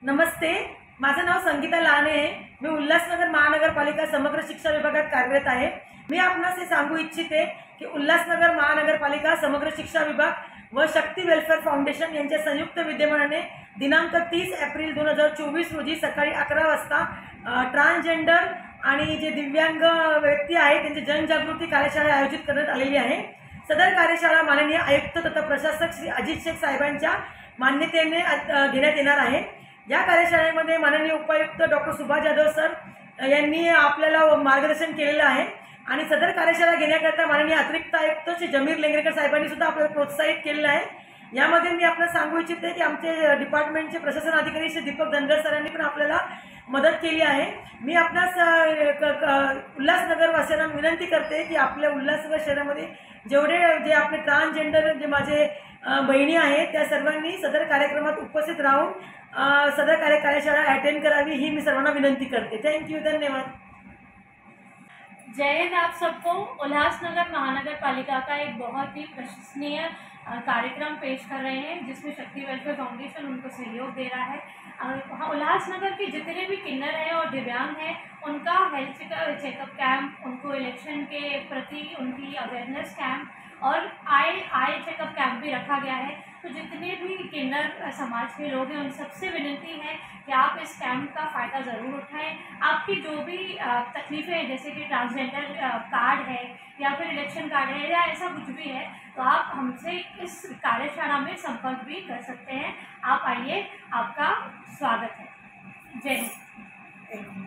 नमस्ते, माझं नाव संगीता लाने आहे। मी उल्हासनगर महानगरपालिका समग्र शिक्षा विभागात कार्यरत आहे। मी आपणास हे सांगू इच्छिते की उल्हासनगर महानगरपालिका समग्र शिक्षा विभाग व शक्ती वेलफेअर फाउंडेशन यांच्या संयुक्त विद्यमानाने दिनांक 30 एप्रिल 2024 रोजी सकाळी 11 वाजता ट्रान्सजेंडर आणि जे दिव्यांग व्यक्ती आहेत त्यांची जनजागृती कार्यशाळा आयोजित करण्यात आलेली आहे। सदर कार्यशाळा माननीय आयुक्त तथा प्रशासक श्री अजित शेख साहेबांच्या मान्यतेने घेण्यात येणार आहे। या कार्यशाळेमध्ये माननीय उपायुक्त डॉक्टर सुभाष जाधव सर यांनी आपल्याला मार्गदर्शन केलेलं आहे आणि सदर कार्यशाळा घेण्याकरता माननीय अतिरिक्त आयुक्त श्री जमीर लेंगरेकर साहेबांनी सुद्धा आपल्याला प्रोत्साहित केलेलं आहे। यामध्ये मी आपल्याला सांगू इच्छिते की आमचे डिपार्टमेंटचे प्रशासन अधिकारी श्री दीपक धनगर सरांनी पण आपल्याला मदत केली आहे। मी आपणास उल्हासनगर वासियांना विनंती करते की आपल्या उल्हासनगर शहरामध्ये जे आपले ट्रान्सजेंडर जे माझे बहिणी आहेत त्या सर्वांनी सदर कार्यक्रमात उपस्थित राहून सदर कार्यशाळा अटेंड करावी ही मैं सर्वांना विनंती करते। थैंक यू, धन्यवाद। जय हिंद। आप सबको उल्हासनगर महानगर पालिका का एक बहुत ही प्रशंसनीय कार्यक्रम पेश कर रहे हैं जिसमें शक्ति वेलफेयर फाउंडेशन उनको सहयोग दे रहा है। उल्हासनगर के जितने भी किन्नर हैं और दिव्यांग हैं उनका हेल्थ चेकअप कैंप, उनको इलेक्शन के प्रति उनकी अवेयरनेस कैंप और आई चेकअप कैंप भी रखा गया है। तो जितने भी किन्नर समाज के लोग हैं उन सबसे विनती है कि आप इस कैंप का फ़ायदा ज़रूर उठाएं। आपकी जो भी तकलीफ़ें हैं जैसे कि ट्रांसजेंडर कार्ड है या फिर इलेक्शन कार्ड है या ऐसा कुछ भी है तो आप हमसे इस कार्यशाला में संपर्क भी कर सकते हैं। आप आइए, आपका स्वागत है। जय हिंद।